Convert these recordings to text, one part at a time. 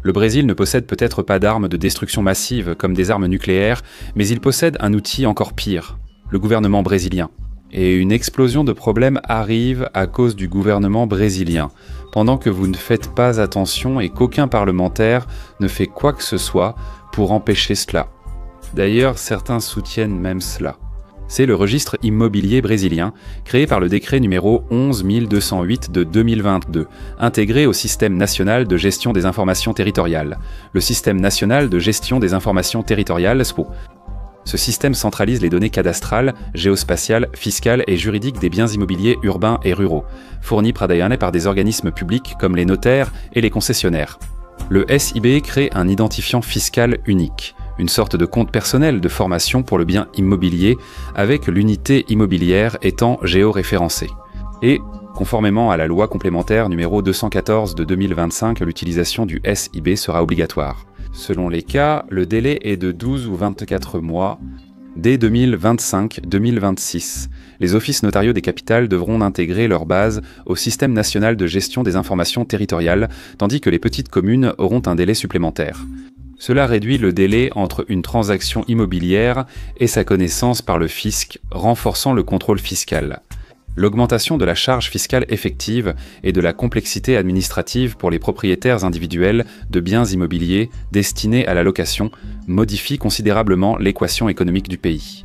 Le Brésil ne possède peut-être pas d'armes de destruction massive comme des armes nucléaires, mais il possède un outil encore pire, le gouvernement brésilien. Et une explosion de problèmes arrive à cause du gouvernement brésilien, pendant que vous ne faites pas attention et qu'aucun parlementaire ne fait quoi que ce soit pour empêcher cela. D'ailleurs, certains soutiennent même cela. C'est le registre immobilier brésilien, créé par le décret numéro 11208 de 2022, intégré au Système national de gestion des informations territoriales. Le Système national de gestion des informations territoriales, SPO. Ce système centralise les données cadastrales, géospatiales, fiscales et juridiques des biens immobiliers urbains et ruraux, fournis par des organismes publics comme les notaires et les concessionnaires. Le SIB crée un identifiant fiscal unique, une sorte de compte personnel de formation pour le bien immobilier, avec l'unité immobilière étant géoréférencée. Et, conformément à la loi complémentaire numéro 214 de 2025, l'utilisation du SIB sera obligatoire. Selon les cas, le délai est de 12 ou 24 mois. Dès 2025-2026, les offices notariaux des capitales devront intégrer leur base au Système national de gestion des informations territoriales, tandis que les petites communes auront un délai supplémentaire. Cela réduit le délai entre une transaction immobilière et sa connaissance par le fisc, renforçant le contrôle fiscal. L'augmentation de la charge fiscale effective et de la complexité administrative pour les propriétaires individuels de biens immobiliers destinés à la location modifie considérablement l'équation économique du pays.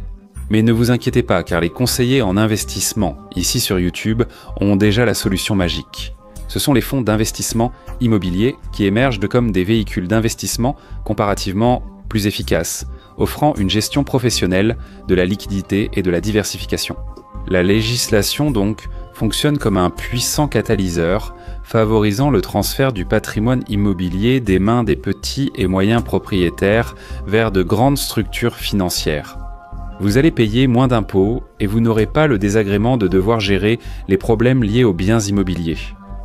Mais ne vous inquiétez pas, car les conseillers en investissement, ici sur YouTube, ont déjà la solution magique. Ce sont les fonds d'investissement immobilier qui émergent comme des véhicules d'investissement comparativement plus efficaces, offrant une gestion professionnelle de la liquidité et de la diversification. La législation, donc, fonctionne comme un puissant catalyseur, favorisant le transfert du patrimoine immobilier des mains des petits et moyens propriétaires vers de grandes structures financières. Vous allez payer moins d'impôts et vous n'aurez pas le désagrément de devoir gérer les problèmes liés aux biens immobiliers.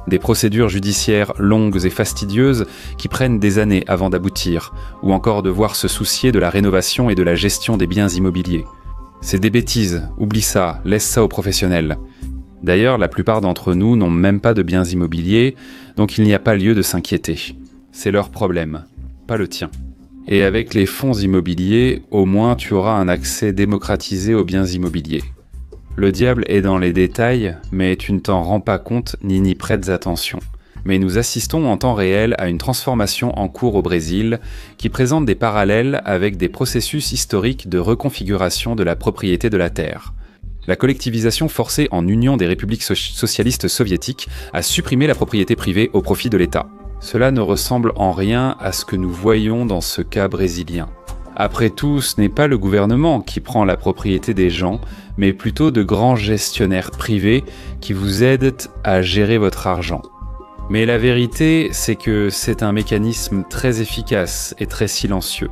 Des procédures judiciaires longues et fastidieuses qui prennent des années avant d'aboutir, ou encore devoir se soucier de la rénovation et de la gestion des biens immobiliers. C'est des bêtises, oublie ça, laisse ça aux professionnels. D'ailleurs, la plupart d'entre nous n'ont même pas de biens immobiliers, donc il n'y a pas lieu de s'inquiéter. C'est leur problème, pas le tien. Et avec les fonds immobiliers, au moins tu auras un accès démocratisé aux biens immobiliers. Le diable est dans les détails, mais tu ne t'en rends pas compte ni n'y prêtes attention. Mais nous assistons en temps réel à une transformation en cours au Brésil qui présente des parallèles avec des processus historiques de reconfiguration de la propriété de la terre. La collectivisation forcée en union des républiques socialistes soviétiques a supprimé la propriété privée au profit de l'État. Cela ne ressemble en rien à ce que nous voyons dans ce cas brésilien. Après tout, ce n'est pas le gouvernement qui prend la propriété des gens, mais plutôt de grands gestionnaires privés qui vous aident à gérer votre argent. Mais la vérité, c'est que c'est un mécanisme très efficace et très silencieux.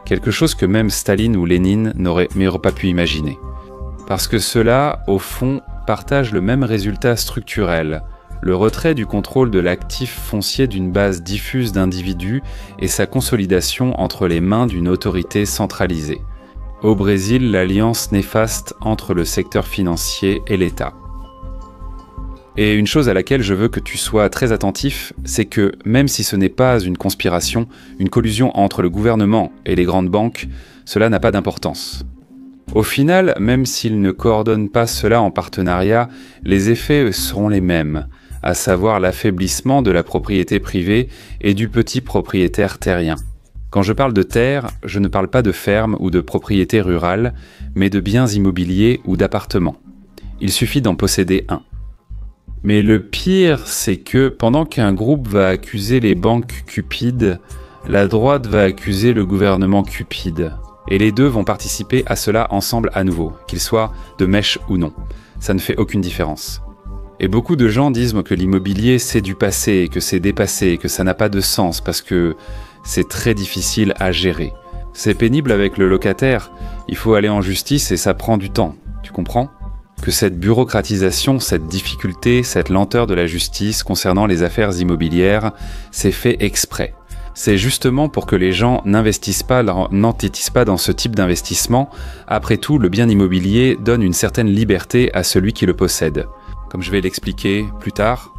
Quelque chose que même Staline ou Lénine n'auraient pas pu imaginer. Parce que ceux-là, au fond, partagent le même résultat structurel, le retrait du contrôle de l'actif foncier d'une base diffuse d'individus et sa consolidation entre les mains d'une autorité centralisée. Au Brésil, l'alliance néfaste entre le secteur financier et l'État. Et une chose à laquelle je veux que tu sois très attentif, c'est que même si ce n'est pas une conspiration, une collusion entre le gouvernement et les grandes banques, cela n'a pas d'importance. Au final, même s'ils ne coordonnent pas cela en partenariat, les effets seront les mêmes, à savoir l'affaiblissement de la propriété privée et du petit propriétaire terrien. Quand je parle de terre, je ne parle pas de ferme ou de propriété rurale, mais de biens immobiliers ou d'appartements. Il suffit d'en posséder un. Mais le pire, c'est que pendant qu'un groupe va accuser les banques cupides, la droite va accuser le gouvernement cupide. Et les deux vont participer à cela ensemble à nouveau, qu'ils soient de mèche ou non. Ça ne fait aucune différence. Et beaucoup de gens disent que l'immobilier c'est du passé, que c'est dépassé, que ça n'a pas de sens parce que c'est très difficile à gérer. C'est pénible avec le locataire, il faut aller en justice et ça prend du temps, tu comprends ? Que cette bureaucratisation, cette difficulté, cette lenteur de la justice concernant les affaires immobilières, c'est fait exprès. C'est justement pour que les gens n'entêtissent pas dans ce type d'investissement. Après tout, le bien immobilier donne une certaine liberté à celui qui le possède, comme je vais l'expliquer plus tard.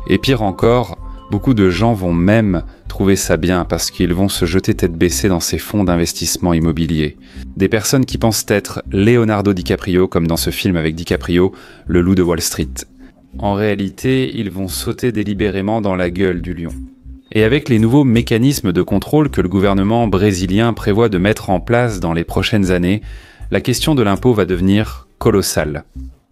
Et pire encore, Beaucoup de gens vont même trouver ça bien parce qu'ils vont se jeter tête baissée dans ces fonds d'investissement immobilier. Des personnes qui pensent être Leonardo DiCaprio, comme dans ce film avec DiCaprio, Le Loup de Wall Street. En réalité, ils vont sauter délibérément dans la gueule du lion. Et avec les nouveaux mécanismes de contrôle que le gouvernement brésilien prévoit de mettre en place dans les prochaines années, la question de l'impôt va devenir colossale.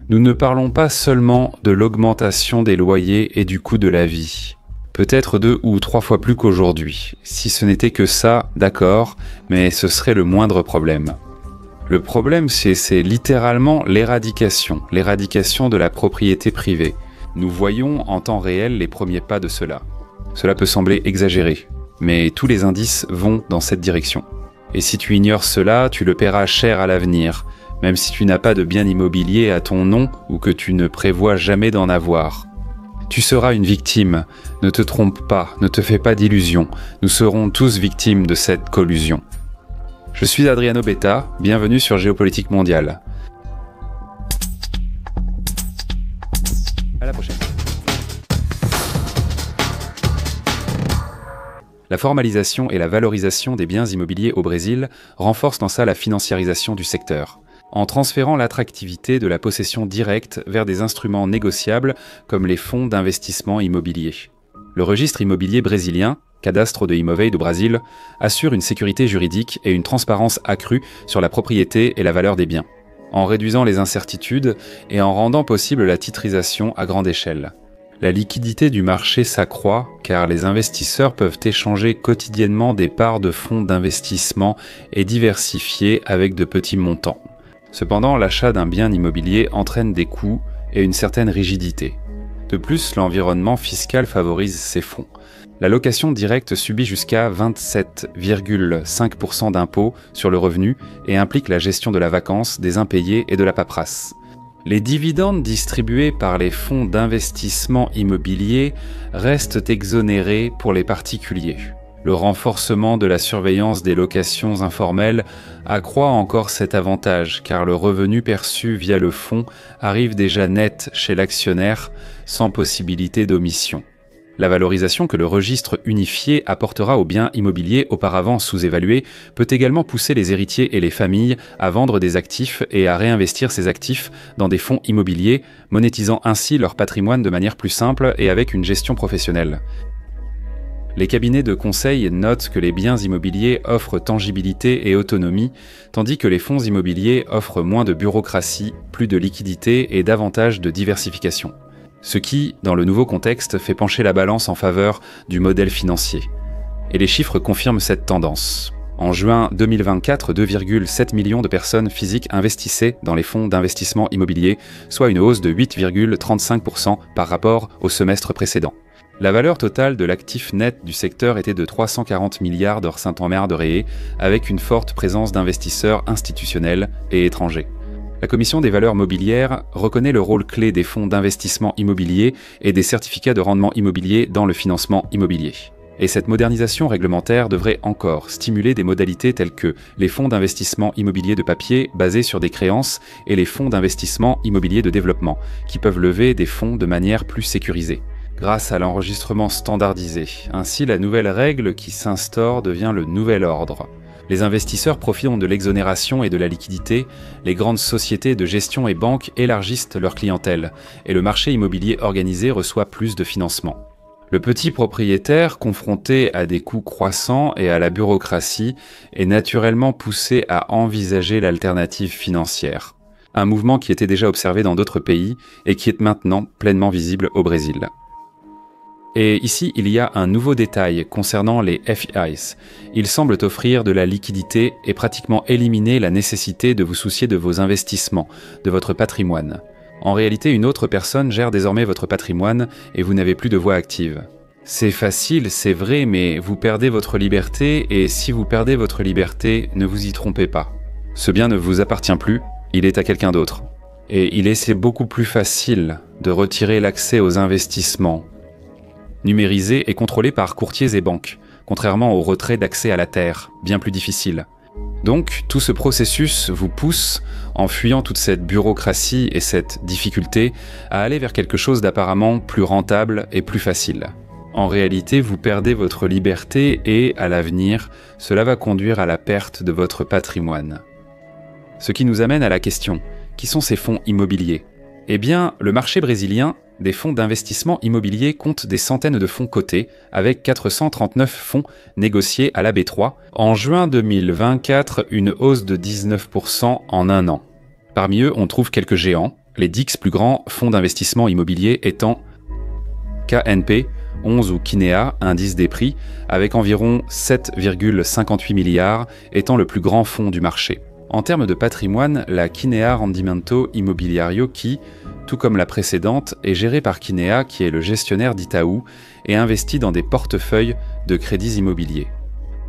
Nous ne parlons pas seulement de l'augmentation des loyers et du coût de la vie. Peut-être 2 ou 3 fois plus qu'aujourd'hui. Si ce n'était que ça, d'accord, mais ce serait le moindre problème. Le problème, c'est littéralement l'éradication de la propriété privée. Nous voyons en temps réel les premiers pas de cela. Cela peut sembler exagéré, mais tous les indices vont dans cette direction. Et si tu ignores cela, tu le paieras cher à l'avenir, même si tu n'as pas de bien immobilier à ton nom ou que tu ne prévois jamais d'en avoir. Tu seras une victime, ne te trompe pas, ne te fais pas d'illusions, nous serons tous victimes de cette collusion. Je suis Adriano Betta, bienvenue sur Géopolitique Mondiale. À la prochaine. La formalisation et la valorisation des biens immobiliers au Brésil renforcent en ça la financiarisation du secteur, en transférant l'attractivité de la possession directe vers des instruments négociables comme les fonds d'investissement immobilier. Le registre immobilier brésilien, Cadastro de Imóveis do Brasil, assure une sécurité juridique et une transparence accrue sur la propriété et la valeur des biens, en réduisant les incertitudes et en rendant possible la titrisation à grande échelle. La liquidité du marché s'accroît car les investisseurs peuvent échanger quotidiennement des parts de fonds d'investissement et diversifier avec de petits montants. Cependant, l'achat d'un bien immobilier entraîne des coûts et une certaine rigidité. De plus, l'environnement fiscal favorise ces fonds. La location directe subit jusqu'à 27,5% d'impôts sur le revenu et implique la gestion de la vacance, des impayés et de la paperasse. Les dividendes distribués par les fonds d'investissement immobilier restent exonérés pour les particuliers. Le renforcement de la surveillance des locations informelles accroît encore cet avantage car le revenu perçu via le fonds arrive déjà net chez l'actionnaire sans possibilité d'omission. La valorisation que le registre unifié apportera aux biens immobiliers auparavant sous-évalués peut également pousser les héritiers et les familles à vendre des actifs et à réinvestir ces actifs dans des fonds immobiliers, monétisant ainsi leur patrimoine de manière plus simple et avec une gestion professionnelle. Les cabinets de conseil notent que les biens immobiliers offrent tangibilité et autonomie, tandis que les fonds immobiliers offrent moins de bureaucratie, plus de liquidité et davantage de diversification. Ce qui, dans le nouveau contexte, fait pencher la balance en faveur du modèle financier. Et les chiffres confirment cette tendance. En juin 2024, 2,7 millions de personnes physiques investissaient dans les fonds d'investissement immobilier, soit une hausse de 8,35% par rapport au semestre précédent. La valeur totale de l'actif net du secteur était de 340 milliards d'or Saint-Omer de Réé, avec une forte présence d'investisseurs institutionnels et étrangers. La Commission des valeurs mobilières reconnaît le rôle clé des fonds d'investissement immobilier et des certificats de rendement immobilier dans le financement immobilier. Et cette modernisation réglementaire devrait encore stimuler des modalités telles que les fonds d'investissement immobilier de papier basés sur des créances et les fonds d'investissement immobilier de développement, qui peuvent lever des fonds de manière plus sécurisée, grâce à l'enregistrement standardisé. Ainsi, la nouvelle règle qui s'instaure devient le nouvel ordre. Les investisseurs profitant de l'exonération et de la liquidité, les grandes sociétés de gestion et banques élargissent leur clientèle, et le marché immobilier organisé reçoit plus de financement. Le petit propriétaire, confronté à des coûts croissants et à la bureaucratie, est naturellement poussé à envisager l'alternative financière. Un mouvement qui était déjà observé dans d'autres pays et qui est maintenant pleinement visible au Brésil. Et ici, il y a un nouveau détail concernant les FIs. Ils semblent offrir de la liquidité et pratiquement éliminer la nécessité de vous soucier de vos investissements, de votre patrimoine. En réalité, une autre personne gère désormais votre patrimoine et vous n'avez plus de voix active. C'est facile, c'est vrai, mais vous perdez votre liberté et si vous perdez votre liberté, ne vous y trompez pas. Ce bien ne vous appartient plus, il est à quelqu'un d'autre. Et c'est beaucoup plus facile de retirer l'accès aux investissements, numérisé et contrôlé par courtiers et banques, contrairement au retrait d'accès à la terre, bien plus difficile. Donc, tout ce processus vous pousse, en fuyant toute cette bureaucratie et cette difficulté, à aller vers quelque chose d'apparemment plus rentable et plus facile. En réalité, vous perdez votre liberté et, à l'avenir, cela va conduire à la perte de votre patrimoine. Ce qui nous amène à la question, qui sont ces fonds immobiliers ? Eh bien, le marché brésilien des fonds d'investissement immobilier compte des centaines de fonds cotés, avec 439 fonds négociés à la B3. En juin 2024, une hausse de 19% en un an. Parmi eux, on trouve quelques géants, les 10 plus grands fonds d'investissement immobilier étant KNP, 11 ou Kinea, indice des prix, avec environ 7,58 milliards, étant le plus grand fonds du marché. En termes de patrimoine, la Kinea Rendimento Imobiliario qui, tout comme la précédente, est gérée par Kinea qui est le gestionnaire d'Itaú et investit dans des portefeuilles de crédits immobiliers.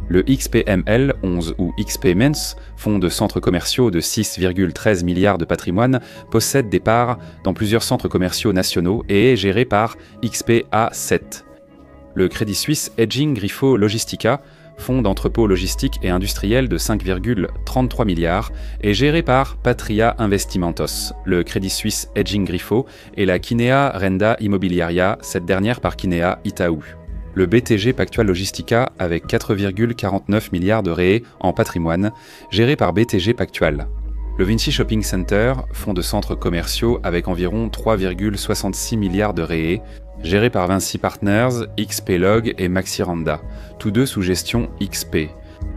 Le XPML 11 ou XPMens, fonds de centres commerciaux de 6,13 milliards de patrimoine, possède des parts dans plusieurs centres commerciaux nationaux et est géré par XPA7. Le Crédit Suisse Hedging Grifo Logistica, fonds d'entrepôt logistique et industriel de 5,33 milliards, est géré par Patria Investimentos, le Crédit Suisse Hedging Grifo et la Kinea Renda Immobiliaria, cette dernière par Kinea Itaú. Le BTG Pactual Logistica avec 4,49 milliards de réés en patrimoine, géré par BTG Pactual. Le Vinci Shopping Center, fonds de centres commerciaux avec environ 3,66 milliards de réés, géré par Vinci Partners, XPlog et Maxiranda, tous deux sous gestion XP.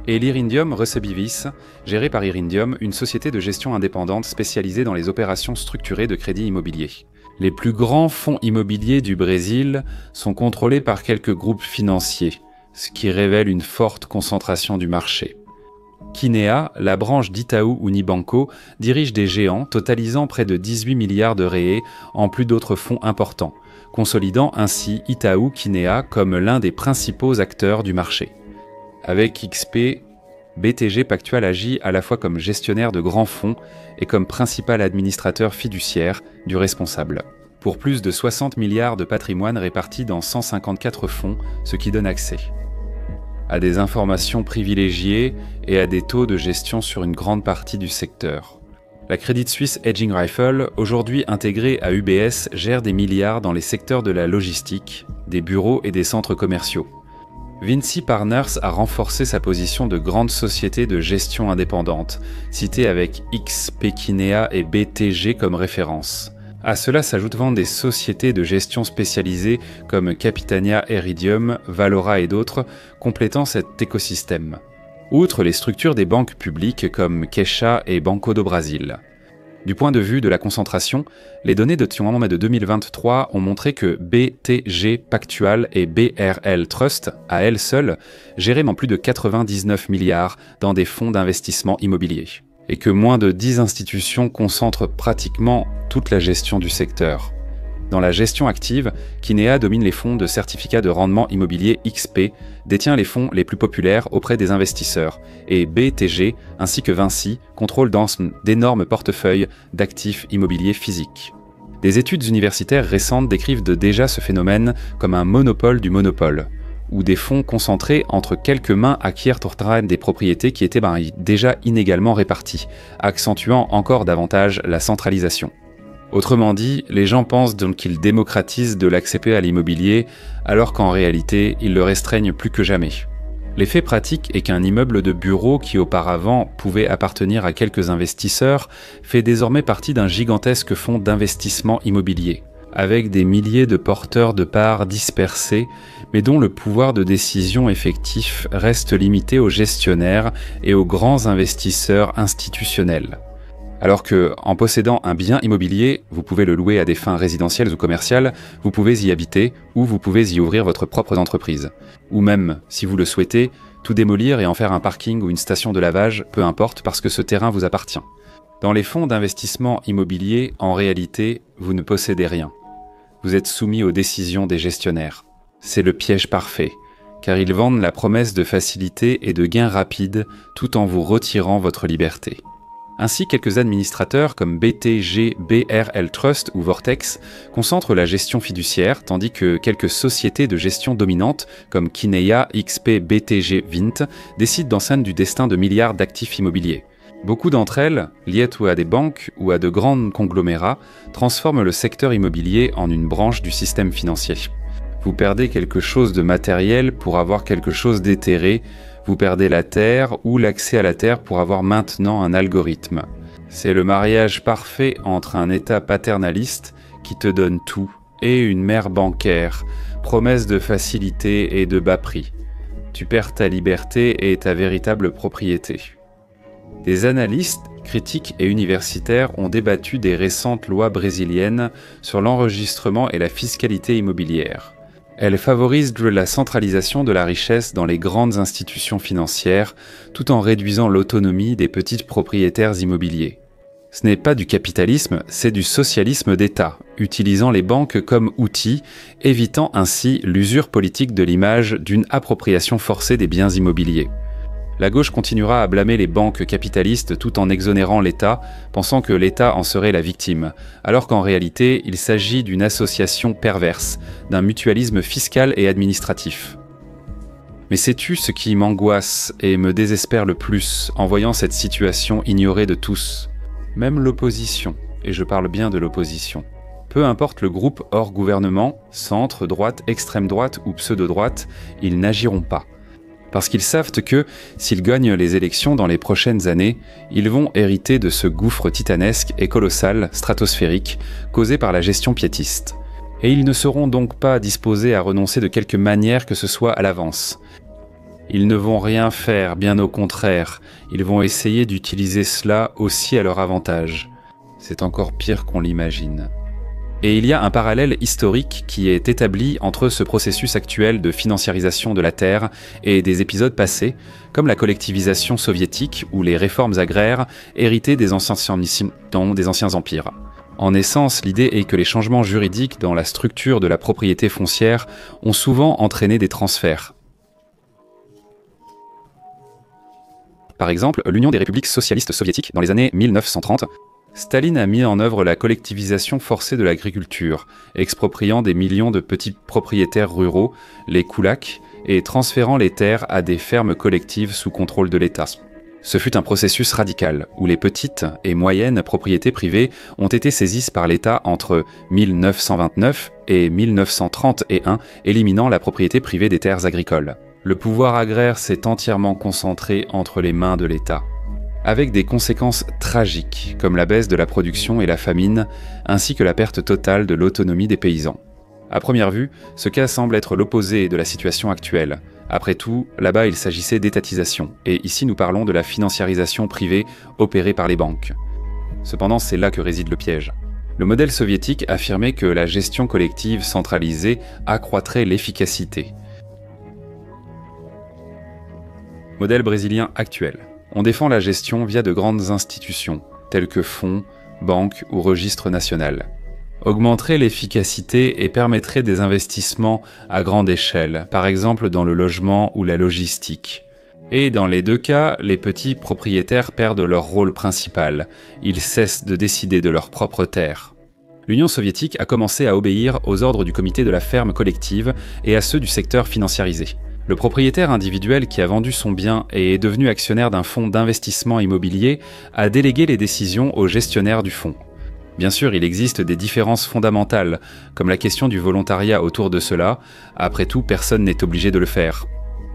Et l'Irindium Recebivis, géré par Irindium, une société de gestion indépendante spécialisée dans les opérations structurées de crédit immobilier. Les plus grands fonds immobiliers du Brésil sont contrôlés par quelques groupes financiers, ce qui révèle une forte concentration du marché. Kinea, la branche d'Itaú Unibanco, dirige des géants totalisant près de 18 milliards de réés en plus d'autres fonds importants, consolidant ainsi Itaú Kinea comme l'un des principaux acteurs du marché. Avec XP, BTG Pactual agit à la fois comme gestionnaire de grands fonds et comme principal administrateur fiduciaire du responsable, pour plus de 60 milliards de patrimoine répartis dans 154 fonds, ce qui donne accès à des informations privilégiées et à des taux de gestion sur une grande partie du secteur. La Credit Suisse Hedging Rifle, aujourd'hui intégrée à UBS, gère des milliards dans les secteurs de la logistique, des bureaux et des centres commerciaux. Vinci Partners a renforcé sa position de grande société de gestion indépendante, citée avec XP Kinea et BTG comme référence. À cela s'ajoutent des sociétés de gestion spécialisées comme Capitania Iridium, Valora et d'autres, complétant cet écosystème. Outre les structures des banques publiques comme Caixa et Banco do Brasil. Du point de vue de la concentration, les données de Tijuana de 2023 ont montré que BTG Pactual et BRL Trust, à elles seules, géraient plus de 99 milliards dans des fonds d'investissement immobilier, et que moins de 10 institutions concentrent pratiquement toute la gestion du secteur. Dans la gestion active, Kinea domine les fonds de certificats de rendement immobilier XP, détient les fonds les plus populaires auprès des investisseurs, et BTG, ainsi que Vinci, contrôlent d'énormes portefeuilles d'actifs immobiliers physiques. Des études universitaires récentes décrivent déjà ce phénomène comme un monopole du monopole, où des fonds concentrés entre quelques mains acquièrent des propriétés qui étaient déjà inégalement réparties, accentuant encore davantage la centralisation. Autrement dit, les gens pensent donc qu'ils démocratisent de l'accès à l'immobilier, alors qu'en réalité, ils le restreignent plus que jamais. L'effet pratique est qu'un immeuble de bureau qui auparavant pouvait appartenir à quelques investisseurs fait désormais partie d'un gigantesque fonds d'investissement immobilier, avec des milliers de porteurs de parts dispersés, mais dont le pouvoir de décision effectif reste limité aux gestionnaires et aux grands investisseurs institutionnels. Alors que, en possédant un bien immobilier, vous pouvez le louer à des fins résidentielles ou commerciales, vous pouvez y habiter ou vous pouvez y ouvrir votre propre entreprise. Ou même, si vous le souhaitez, tout démolir et en faire un parking ou une station de lavage, peu importe, parce que ce terrain vous appartient. Dans les fonds d'investissement immobilier, en réalité, vous ne possédez rien. Vous êtes soumis aux décisions des gestionnaires. C'est le piège parfait, car ils vendent la promesse de facilité et de gains rapides tout en vous retirant votre liberté. Ainsi, quelques administrateurs comme BTG, BRL Trust ou Vortex concentrent la gestion fiduciaire, tandis que quelques sociétés de gestion dominantes comme Kinea, XP, BTG, Vint décident d'enceinte du destin de milliards d'actifs immobiliers. Beaucoup d'entre elles, liées à des banques ou à de grands conglomérats, transforment le secteur immobilier en une branche du système financier. Vous perdez quelque chose de matériel pour avoir quelque chose d'éthéré, vous perdez la terre ou l'accès à la terre pour avoir maintenant un algorithme. C'est le mariage parfait entre un état paternaliste qui te donne tout et une mère bancaire, promesse de facilité et de bas prix. Tu perds ta liberté et ta véritable propriété. Des analystes, critiques et universitaires ont débattu des récentes lois brésiliennes sur l'enregistrement et la fiscalité immobilière. Elles favorisent la centralisation de la richesse dans les grandes institutions financières, tout en réduisant l'autonomie des petits propriétaires immobiliers. Ce n'est pas du capitalisme, c'est du socialisme d'État, utilisant les banques comme outils, évitant ainsi l'usure politique de l'image d'une appropriation forcée des biens immobiliers. La gauche continuera à blâmer les banques capitalistes tout en exonérant l'État, pensant que l'État en serait la victime, alors qu'en réalité, il s'agit d'une association perverse, d'un mutualisme fiscal et administratif. Mais sais-tu ce qui m'angoisse et me désespère le plus en voyant cette situation ignorée de tous ? Même l'opposition, et je parle bien de l'opposition. Peu importe le groupe hors gouvernement, centre, droite, extrême droite ou pseudo-droite, ils n'agiront pas. Parce qu'ils savent que, s'ils gagnent les élections dans les prochaines années, ils vont hériter de ce gouffre titanesque et colossal, stratosphérique, causé par la gestion piétiste. Et ils ne seront donc pas disposés à renoncer de quelque manière que ce soit à l'avance. Ils ne vont rien faire, bien au contraire, ils vont essayer d'utiliser cela aussi à leur avantage. C'est encore pire qu'on l'imagine. Et il y a un parallèle historique qui est établi entre ce processus actuel de financiarisation de la terre et des épisodes passés, comme la collectivisation soviétique ou les réformes agraires héritées des anciens empires. En essence, l'idée est que les changements juridiques dans la structure de la propriété foncière ont souvent entraîné des transferts. Par exemple, l'Union des républiques socialistes soviétiques dans les années 1930, Staline a mis en œuvre la collectivisation forcée de l'agriculture, expropriant des millions de petits propriétaires ruraux, les koulaks, et transférant les terres à des fermes collectives sous contrôle de l'État. Ce fut un processus radical, où les petites et moyennes propriétés privées ont été saisies par l'État entre 1929 et 1931, éliminant la propriété privée des terres agricoles. Le pouvoir agraire s'est entièrement concentré entre les mains de l'État, avec des conséquences tragiques comme la baisse de la production et la famine, ainsi que la perte totale de l'autonomie des paysans. À première vue, ce cas semble être l'opposé de la situation actuelle. Après tout, là-bas il s'agissait d'étatisation, et ici nous parlons de la financiarisation privée opérée par les banques. Cependant, c'est là que réside le piège. Le modèle soviétique affirmait que la gestion collective centralisée accroîtrait l'efficacité. Modèle brésilien actuel. On défend la gestion via de grandes institutions, telles que fonds, banques ou registres national. Augmenterait l'efficacité et permettrait des investissements à grande échelle, par exemple dans le logement ou la logistique. Et dans les deux cas, les petits propriétaires perdent leur rôle principal. Ils cessent de décider de leur propre terre. L'Union soviétique a commencé à obéir aux ordres du comité de la ferme collective et à ceux du secteur financiarisé. Le propriétaire individuel qui a vendu son bien et est devenu actionnaire d'un fonds d'investissement immobilier a délégué les décisions au gestionnaire du fonds. Bien sûr, il existe des différences fondamentales, comme la question du volontariat autour de cela. Après tout, personne n'est obligé de le faire.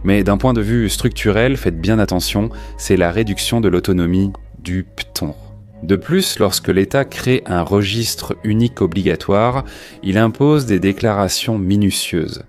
Mais d'un point de vue structurel, faites bien attention, c'est la réduction de l'autonomie du PTON. De plus, lorsque l'État crée un registre unique obligatoire, il impose des déclarations minutieuses.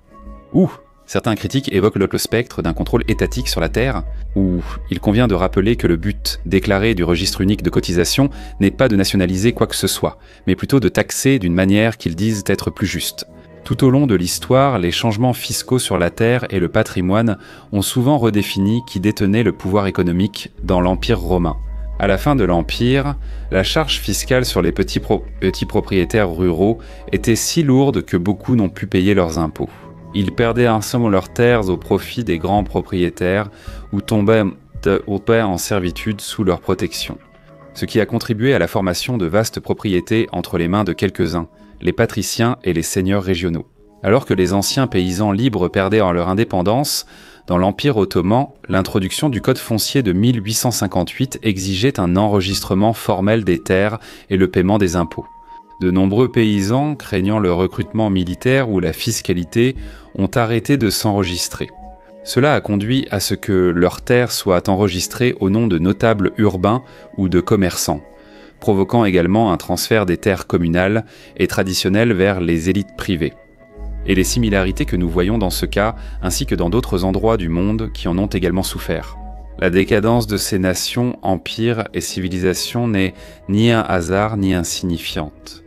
Certains critiques évoquent le spectre d'un contrôle étatique sur la terre, où il convient de rappeler que le but déclaré du registre unique de cotisation n'est pas de nationaliser quoi que ce soit, mais plutôt de taxer d'une manière qu'ils disent être plus juste. Tout au long de l'histoire, les changements fiscaux sur la terre et le patrimoine ont souvent redéfini qui détenait le pouvoir économique dans l'Empire romain. À la fin de l'Empire, la charge fiscale sur les petits propriétaires ruraux était si lourde que beaucoup n'ont pu payer leurs impôts. Ils perdaient en somme leurs terres au profit des grands propriétaires ou tombaient en servitude sous leur protection. Ce qui a contribué à la formation de vastes propriétés entre les mains de quelques-uns, les patriciens et les seigneurs régionaux. Alors que les anciens paysans libres perdaient en leur indépendance, dans l'Empire ottoman, l'introduction du Code foncier de 1858 exigeait un enregistrement formel des terres et le paiement des impôts. De nombreux paysans, craignant le recrutement militaire ou la fiscalité, ont arrêté de s'enregistrer. Cela a conduit à ce que leurs terres soient enregistrées au nom de notables urbains ou de commerçants, provoquant également un transfert des terres communales et traditionnelles vers les élites privées. Et les similarités que nous voyons dans ce cas, ainsi que dans d'autres endroits du monde qui en ont également souffert. La décadence de ces nations, empires et civilisations n'est ni un hasard ni insignifiante.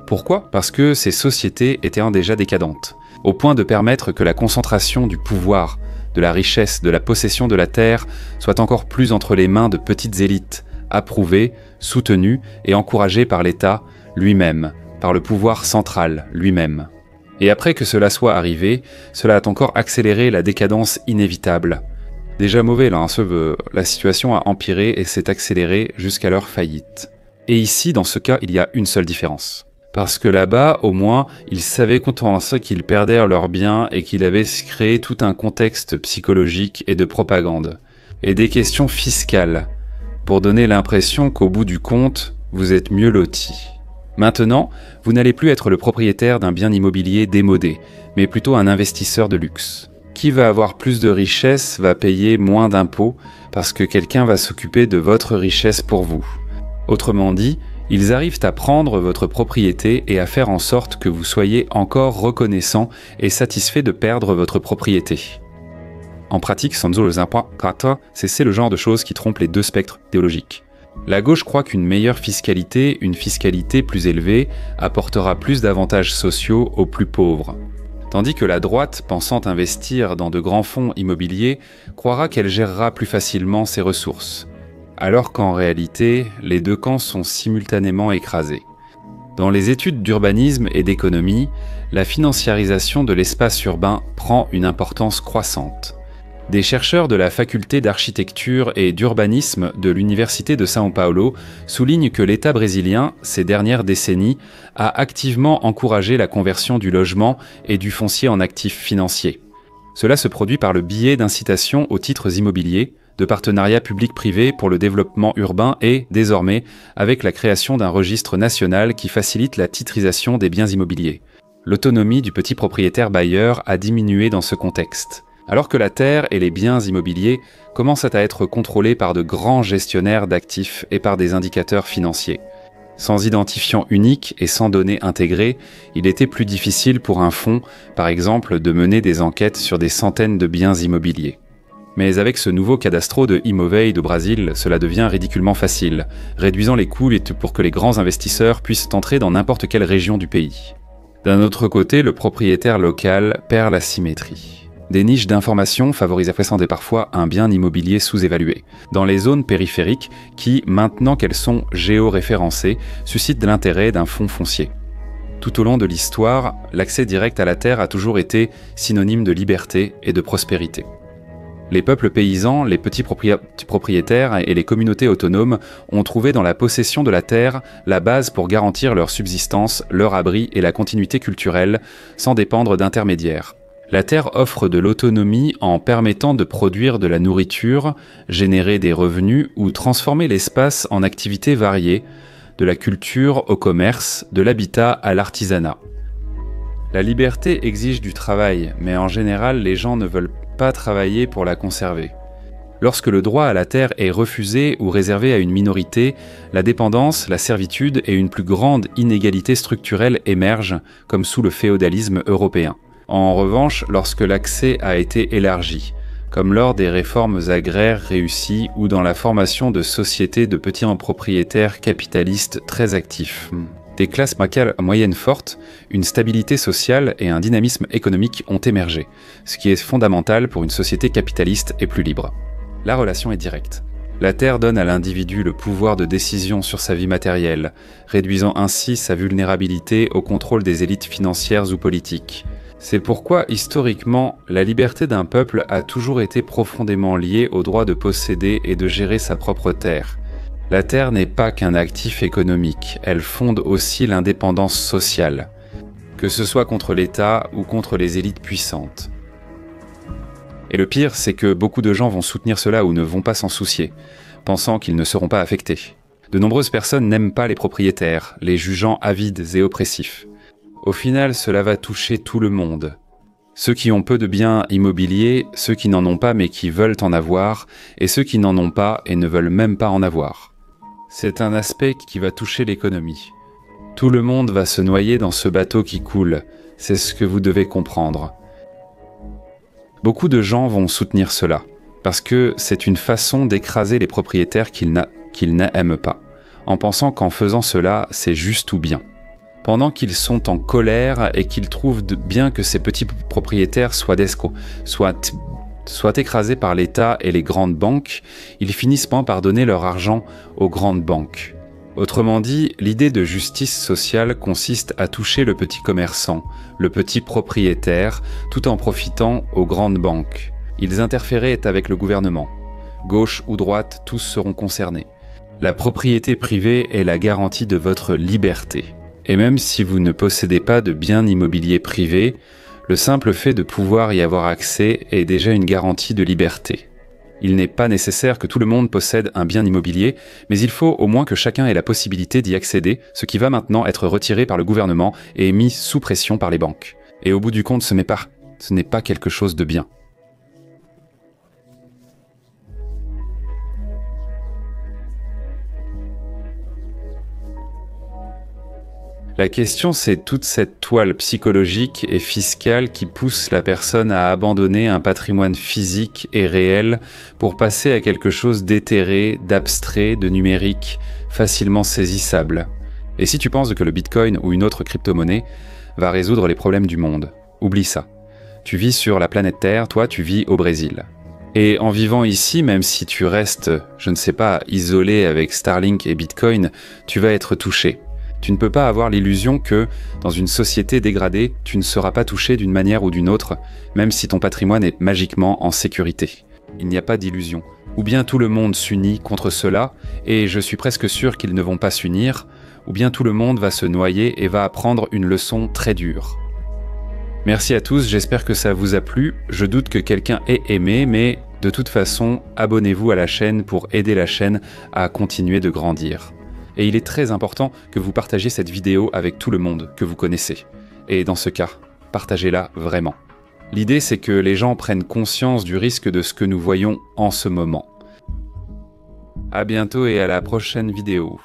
Pourquoi ? Parce que ces sociétés étaient déjà décadentes, au point de permettre que la concentration du pouvoir, de la richesse, de la possession de la terre soit encore plus entre les mains de petites élites, approuvées, soutenues et encouragées par l'État lui-même, par le pouvoir central lui-même. Et après que cela soit arrivé, cela a encore accéléré la décadence inévitable. Déjà mauvais là, la situation a empiré et s'est accélérée jusqu'à leur faillite. Et ici, dans ce cas, il y a une seule différence. Parce que là-bas, au moins, ils savaient qu'en ce qu'ils perdèrent leurs biens et qu'il avait créé tout un contexte psychologique et de propagande. Et des questions fiscales, pour donner l'impression qu'au bout du compte, vous êtes mieux lotis. Maintenant, vous n'allez plus être le propriétaire d'un bien immobilier démodé, mais plutôt un investisseur de luxe. Qui va avoir plus de richesse va payer moins d'impôts parce que quelqu'un va s'occuper de votre richesse pour vous. Autrement dit, ils arrivent à prendre votre propriété et à faire en sorte que vous soyez encore reconnaissant et satisfait de perdre votre propriété. En pratique, c'est le genre de choses qui trompent les deux spectres idéologiques. La gauche croit qu'une meilleure fiscalité, une fiscalité plus élevée, apportera plus d'avantages sociaux aux plus pauvres. Tandis que la droite, pensant investir dans de grands fonds immobiliers, croira qu'elle gérera plus facilement ses ressources. Alors qu'en réalité, les deux camps sont simultanément écrasés. Dans les études d'urbanisme et d'économie, la financiarisation de l'espace urbain prend une importance croissante. Des chercheurs de la faculté d'architecture et d'urbanisme de l'Université de São Paulo soulignent que l'État brésilien, ces dernières décennies, a activement encouragé la conversion du logement et du foncier en actifs financiers. Cela se produit par le biais d'incitations aux titres immobiliers, de partenariats publics-privés pour le développement urbain et, désormais, avec la création d'un registre national qui facilite la titrisation des biens immobiliers. L'autonomie du petit propriétaire bailleur a diminué dans ce contexte. Alors que la terre et les biens immobiliers commencent à être contrôlés par de grands gestionnaires d'actifs et par des indicateurs financiers. Sans identifiant unique et sans données intégrées, il était plus difficile pour un fonds, par exemple, de mener des enquêtes sur des centaines de biens immobiliers. Mais avec ce nouveau cadastro de Imovei do Brasil, cela devient ridiculement facile, réduisant les coûts pour que les grands investisseurs puissent entrer dans n'importe quelle région du pays. D'un autre côté, le propriétaire local perd la symétrie. Des niches d'information favorisent à présent parfois un bien immobilier sous-évalué, dans les zones périphériques qui, maintenant qu'elles sont géoréférencées, suscitent de l'intérêt d'un fonds foncier. Tout au long de l'histoire, l'accès direct à la terre a toujours été synonyme de liberté et de prospérité. Les peuples paysans, les petits propriétaires et les communautés autonomes ont trouvé dans la possession de la terre la base pour garantir leur subsistance, leur abri et la continuité culturelle, sans dépendre d'intermédiaires. La terre offre de l'autonomie en permettant de produire de la nourriture, générer des revenus ou transformer l'espace en activités variées, de la culture au commerce, de l'habitat à l'artisanat. La liberté exige du travail, mais en général, les gens ne veulent pas travailler pour la conserver. Lorsque le droit à la terre est refusé ou réservé à une minorité, la dépendance, la servitude et une plus grande inégalité structurelle émergent, comme sous le féodalisme européen. En revanche, lorsque l'accès a été élargi, comme lors des réformes agraires réussies ou dans la formation de sociétés de petits propriétaires capitalistes très actifs. Des classes moyennes fortes, une stabilité sociale et un dynamisme économique ont émergé, ce qui est fondamental pour une société capitaliste et plus libre. La relation est directe. La terre donne à l'individu le pouvoir de décision sur sa vie matérielle, réduisant ainsi sa vulnérabilité au contrôle des élites financières ou politiques. C'est pourquoi, historiquement, la liberté d'un peuple a toujours été profondément liée au droit de posséder et de gérer sa propre terre. La terre n'est pas qu'un actif économique, elle fonde aussi l'indépendance sociale, que ce soit contre l'État ou contre les élites puissantes. Et le pire, c'est que beaucoup de gens vont soutenir cela ou ne vont pas s'en soucier, pensant qu'ils ne seront pas affectés. De nombreuses personnes n'aiment pas les propriétaires, les jugeant avides et oppressifs. Au final, cela va toucher tout le monde. Ceux qui ont peu de biens immobiliers, ceux qui n'en ont pas mais qui veulent en avoir, et ceux qui n'en ont pas et ne veulent même pas en avoir. C'est un aspect qui va toucher l'économie. Tout le monde va se noyer dans ce bateau qui coule, c'est ce que vous devez comprendre. Beaucoup de gens vont soutenir cela, parce que c'est une façon d'écraser les propriétaires qu'ils n'aiment pas, en pensant qu'en faisant cela, c'est juste ou bien. Pendant qu'ils sont en colère et qu'ils trouvent bien que ces petits propriétaires soient écrasés par l'État et les grandes banques, ils finissent par donner leur argent aux grandes banques. Autrement dit, l'idée de justice sociale consiste à toucher le petit commerçant, le petit propriétaire, tout en profitant aux grandes banques. Ils interféraient avec le gouvernement. Gauche ou droite, tous seront concernés. La propriété privée est la garantie de votre liberté. Et même si vous ne possédez pas de biens immobiliers privés, le simple fait de pouvoir y avoir accès est déjà une garantie de liberté. Il n'est pas nécessaire que tout le monde possède un bien immobilier, mais il faut au moins que chacun ait la possibilité d'y accéder, ce qui va maintenant être retiré par le gouvernement et mis sous pression par les banques. Et au bout du compte, ce n'est pas quelque chose de bien. La question, c'est toute cette toile psychologique et fiscale qui pousse la personne à abandonner un patrimoine physique et réel pour passer à quelque chose d'éthéré, d'abstrait, de numérique, facilement saisissable. Et si tu penses que le Bitcoin ou une autre crypto-monnaie va résoudre les problèmes du monde, oublie ça. Tu vis sur la planète Terre, toi tu vis au Brésil. Et en vivant ici, même si tu restes, je ne sais pas, isolé avec Starlink et Bitcoin, tu vas être touché. Tu ne peux pas avoir l'illusion que, dans une société dégradée, tu ne seras pas touché d'une manière ou d'une autre, même si ton patrimoine est magiquement en sécurité. Il n'y a pas d'illusion. Ou bien tout le monde s'unit contre cela, et je suis presque sûr qu'ils ne vont pas s'unir, ou bien tout le monde va se noyer et va apprendre une leçon très dure. Merci à tous, j'espère que ça vous a plu. Je doute que quelqu'un ait aimé, mais de toute façon, abonnez-vous à la chaîne pour aider la chaîne à continuer de grandir. Et il est très important que vous partagiez cette vidéo avec tout le monde que vous connaissez. Et dans ce cas, partagez-la vraiment. L'idée, c'est que les gens prennent conscience du risque de ce que nous voyons en ce moment. À bientôt et à la prochaine vidéo.